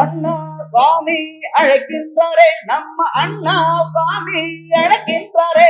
அண்ணா சுவாமி அழைக்கின்றாரே, நம்ம அண்ணா சுவாமி அழைக்கின்றாரே.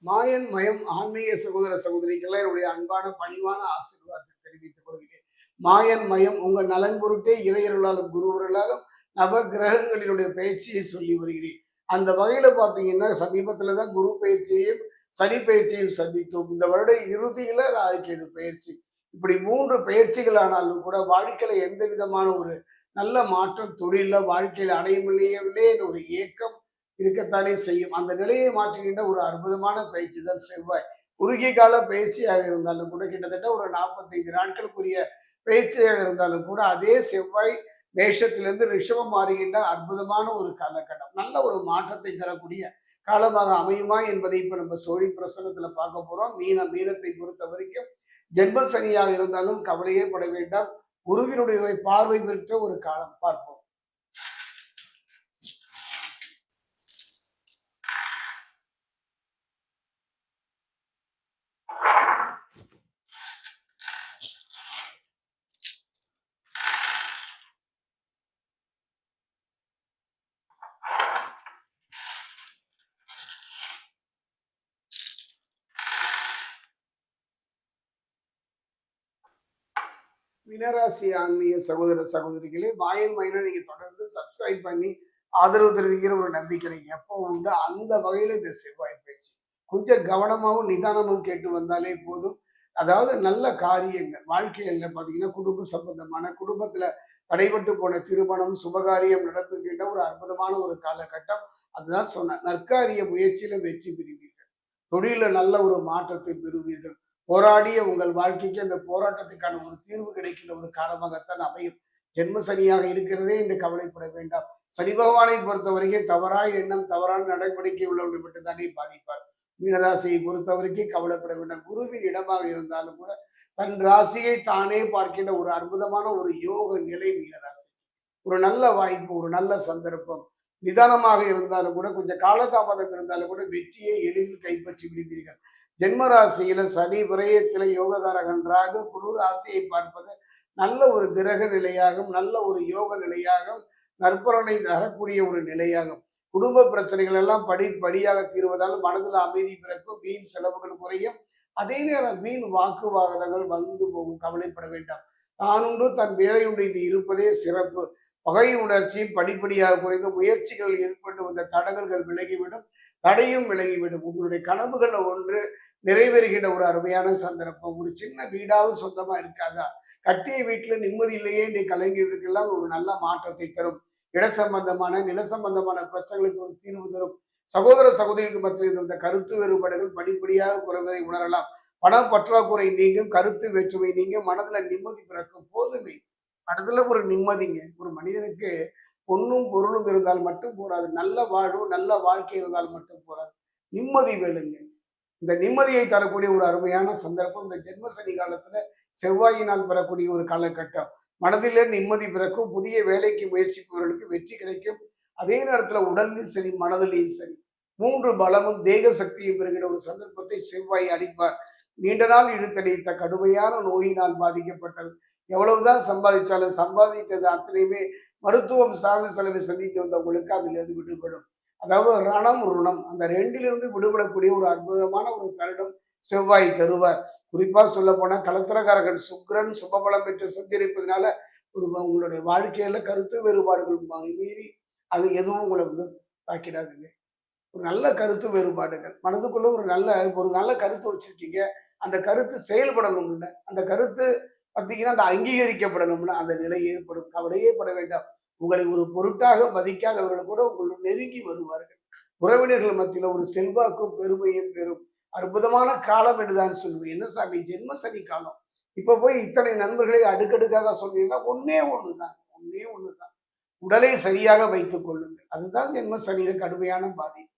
மாயன் மயம் ஆன்மீக சகோதர சகோதரிக்கெல்லாம் என்னுடைய அன்பான பணிவான ஆசீர்வாதத்தை தெரிவித்துக் கொள்கிறேன். மாயன் மயம் உங்கள் நலன் பொருட்டே இறையருளாலும் குருவர்களாலும் நவ கிரகங்களினுடைய பயிற்சியை சொல்லி வருகிறேன். அந்த வகையில பாத்தீங்கன்னா சமீபத்துலதான் குரு பயிற்சியையும் சனி பயிற்சியையும் சந்தித்தோம். இந்த வருட இறுதியில ராகுகேது பயிற்சி. இப்படி 3 பயிற்சிகள் ஆனாலும் கூட வாழ்க்கையில எந்த விதமான ஒரு நல்ல மாற்றம் தொழில வாழ்க்கையில அடையவில்லையே என்ற ஒரு ஏக்கம் இருக்கத்தானே செய்யும். அந்த நிலையை மாற்றுகின்ற ஒரு அற்புதமான பயிற்சி தான் செவ்வாய். குறுகிய கால பயிற்சியாக இருந்தாலும் கூட கிட்டத்தட்ட ஒரு 45 நாட்களுக்குரிய பயிற்சியாக இருந்தாலும் கூட அதே செவ்வாய் மேஷத்திலிருந்து ரிஷபம் மாறுகின்ற அற்புதமான ஒரு காலகட்டம். நல்ல ஒரு மாற்றத்தை தரக்கூடிய காலமாக அமையுமா என்பதை இப்ப நம்ம சோழி பிரசனத்துல பார்க்க போறோம். மீனத்தை பொறுத்த வரைக்கும் ஜென்ம சனியாக இருந்தாலும் கவலையே பட வேண்டாம். குருவினுடைய பார்வை பெற்ற ஒரு காலம் பார்ப்போம். மீனராசி ஆன்மீக சகோதர சகோதரிகளே, மாயன் மயனை நீங்க தொடர்ந்து சப்ஸ்கிரைப் பண்ணி ஆதரவு தெரிவிக்கிற ஒரு நம்பிக்கை நீங்க எப்போ உண்டு. அந்த வகையில இந்த செவ்வாய் பயிற்சி கொஞ்சம் கவனமாகவும் நிதானமும் கேட்டு வந்தாலே போதும். அதாவது நல்ல காரியங்கள் வாழ்க்கையில பாத்தீங்கன்னா குடும்ப சம்பந்தமான குடும்பத்துல தடைபட்டு போன திருமணம் சுபகாரியம் நடப்புகின்ற ஒரு அற்புதமான ஒரு காலகட்டம். அதுதான் சொன்னேன். நற்காரிய முயற்சியில வெற்றி பெறுவீர்கள். தொழில நல்ல ஒரு மாற்றத்தை பெறுவீர்கள். போராடிய உங்கள் வாழ்க்கைக்கு அந்த போராட்டத்துக்கான ஒரு தீர்வு கிடைக்கின்ற ஒரு காலமாகத்தான் அமையும். ஜென்ம சனியாக இருக்கிறதே என்று கவலைப்பட வேண்டாம். சனி பகவானை பொறுத்தவரைக்கும் தவறான எண்ணம் தவறான நடவடிக்கை உள்ளவர்கள் மட்டும்தானே பாதிப்பார். மீனராசியை பொறுத்தவரைக்கும் கவலைப்பட வேண்டாம். குருவின் இடமாக இருந்தாலும் கூட தன் ராசியை தானே பார்க்கின்ற ஒரு அற்புதமான ஒரு யோக நிலை மீனராசி. ஒரு நல்ல வாய்ப்பு, ஒரு நல்ல சந்தர்ப்பம். நிதானமாக இருந்தாலும் கூட கொஞ்சம் காலதாமதம் இருந்தாலும் கூட வெற்றியை எளிதில் கைப்பற்றி விடுவீர்கள். ஜென்மராசியில சனி விரயத்தில யோகதாரகன்றாக குரு ராசியை பார்ப்பது நல்ல ஒரு கிரக நிலையாகும், நல்ல ஒரு யோக நிலையாகும், நற்பலனை தரக்கூடிய ஒரு நிலையாகும். குடும்ப பிரச்சனைகள் எல்லாம் படிப்படியாக தீர்வதால் மனதில் அமைதி பிறக்கும், வீண் செலவுகள் குறையும். அதே நேரம் வீண் வாக்குவாதங்கள் வந்து போகும். கவலைப்பட வேண்டாம். தானுண்டு தன் வேலையுண்டு இன்று இருப்பதே சிறப்பு. பகை உணர்ச்சி படிப்படியாக குறைந்து முயற்சிகள் ஏற்பட்டு வந்த தடங்கல்கள் விலகிவிடும், தடையும் விலகிவிடும். உங்களுடைய கனவுகள்ல ஒன்று நிறைவேறுகின்ற ஒரு அருமையான சந்தர்ப்பம். ஒரு சின்ன வீடாவது சொந்தமா இருக்காதா? கட்டிய வீட்டுல நிம்மதி இல்லையே என்று கலங்கியவர்களுக்கெல்லாம் ஒரு நல்ல மாற்றத்தை தரும். இட சம்பந்தமான நில சம்பந்தமான பிரச்சனைகளுக்கு ஒரு தீர்வு தரும். சகோதர சகோதரிகளுக்கு மத்தியில் இருந்த கருத்து வேறுபாடுகள் படிப்படியாக குறைவதை உணரலாம். பண பற்றாக்குறை நீங்கும், கருத்து வேற்றுமை நீங்கும், மனதுல நிம்மதி பிறக்கும். போதுமே, மனதுல ஒரு நிம்மதிங்க. ஒரு மனிதனுக்கு பொண்ணும் பொருளும் இருந்தால் மட்டும் போராது. நல்ல வாழ்வு நல்ல வாழ்க்கை இருந்தால் மட்டும் போராது. நிம்மதி வேணுங்க. இந்த நிம்மதியை தரக்கூடிய ஒரு அருமையான சந்தர்ப்பம் இந்த ஜென்ம சனி காலத்துல செவ்வாயினால் பெறக்கூடிய ஒரு காலகட்டம். மனதிலே நிம்மதி பிறக்கும். புதிய வேலைக்கு முயற்சிப்பவர்களுக்கு வெற்றி கிடைக்கும். அதே நேரத்துல உடல்லையும் சரி மனதிலையும் சரி 3 பலமும் தேக சக்தியும் பெறுகிற ஒரு சந்தர்ப்பத்தை செவ்வாய் அளிப்பார். நீண்ட நாள் இழுத்தடித்த கடுமையான நோயினால் பாதிக்கப்பட்டது எவ்வளவுதான் சம்பாதிச்சாலும் சம்பாதித்தது அத்தனையுமே மருத்துவம் சார்ந்த செலவை சந்தித்து வந்தவங்களுக்கு அதிலிருந்து விடுபடும். அதாவது ரணம் ருணம் அந்த ரெண்டிலிருந்து விடுபடக்கூடிய ஒரு அற்புதமான ஒரு தருணம் செவ்வாய் தருவார். குறிப்பா சொல்ல போனா கலத்திரகாரகன் சுக்கிரன் சுபபலம் பெற்று சஞ்சரிப்பதனால உங்களுடைய வாழ்க்கையில கருத்து வேறுபாடுகள் மீறி அது எதுவும் உங்களை வந்து தாக்கிடாதுங்க. ஒரு நல்ல கருத்து வேறுபாடுகள் மனதுக்குள்ள ஒரு நல்ல கருத்து வச்சிருக்கீங்க. அந்த கருத்து செயல்படணும்ல, அந்த கருத்து பார்த்தீங்கன்னா அந்த அங்கீகரிக்கப்படணும்னா அந்த நிலை ஏற்படும். கவலையே பட வேண்டாம். உங்களை ஒரு பொருட்டாக மதிக்காதவர்கள் கூட உங்களை நெருங்கி வருவார்கள். உறவினர்கள் மத்தியில ஒரு செல்வாக்கும் பெருமையும் பெறும் அற்புதமான காலம் என்றுதான் சொல்லுவேன். என்ன சாமி, ஜென்ம சனி காலம். இப்ப போய் இத்தனை நண்பர்களை அடுக்கடுக்காக சொன்னீங்கன்னா ஒன்னே ஒண்ணுதான். உடலை சரியாக வைத்துக் கொள்ளுங்கள். அதுதான் ஜென்ம சனியில கடுமையான பாதிப்பு.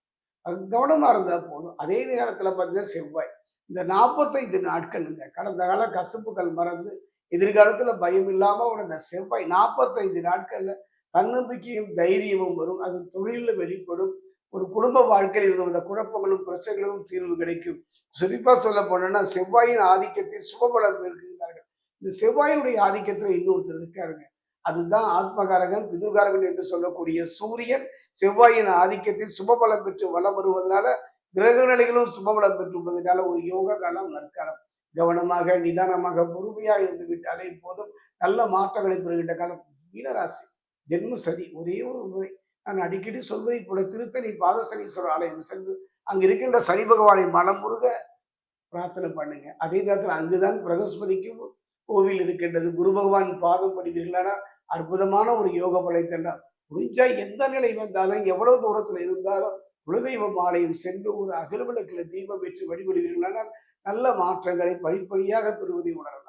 கவனமா இருந்தா போதும். அதே நேரத்துல பார்த்தீங்கன்னா செவ்வாய் இந்த 45 நாட்கள் இந்த கடந்த கால கசப்புகள் மறந்து எதிர்காலத்துல பயம் இல்லாம இந்த செவ்வாய் 45 நாட்கள்ல தன்னம்பிக்கையும் தைரியமும் வரும். அது தொழிலில் வெளிப்படும். ஒரு குடும்ப வாழ்க்கையில் இருந்த அந்த குழப்பங்களும் பிரச்சனைகளும் தீர்வு கிடைக்கும். குறிப்பா சொல்ல போனோம்னா செவ்வாயின் ஆதிக்கத்தை சுபபலம் இருக்கின்றார்கள். இந்த செவ்வாயினுடைய ஆதிக்கத்துல இன்னொருத்தர் இருக்காருங்க. அதுதான் ஆத்மகாரகன் பிதுர்காரகன் என்று சொல்லக்கூடிய சூரியன் செவ்வாயின் ஆதிக்கத்தில் சுபபலம் பெற்று வலம் வருவதனால கிரக நிலைகளும் சுபபலம் பெற்றுள்ளதுனால ஒரு யோக காலம் நற்காலம். கவனமாக நிதானமாக பொறுமையாக இருந்து விட்டாலே போதும் நல்ல மாற்றங்களை பெறுகின்ற காலம். மீனராசி ஜென்ம சனி ஒரே ஒரு முறை நான் அடிக்கடி சொல்வதை போல திருத்தணி பாதசனீஸ்வரர் ஆலயம் சென்று அங்க இருக்கின்ற சனி பகவானை மனம் முருக பிரார்த்தனை பண்ணுங்க. அதே நேரத்தில் அங்குதான் பிரகஸ்பதிக்கும் கோவில் இருக்கின்றது. குரு பகவான் பாதம் படுவீர்களானால் அற்புதமான ஒரு யோக பலைத்தெல்லாம் முடிஞ்சா எந்த நிலை வந்தாலும் எவ்வளவு தூரத்துல இருந்தாலும் குலதெய்வம் ஆலயம் சென்று ஒரு அகல் விளக்குல தீபம் ஏற்றி வழிபடுவீர்களானால் நல்ல மாற்றங்களை படிப்படியாக பெறுவதை உணரலாம்.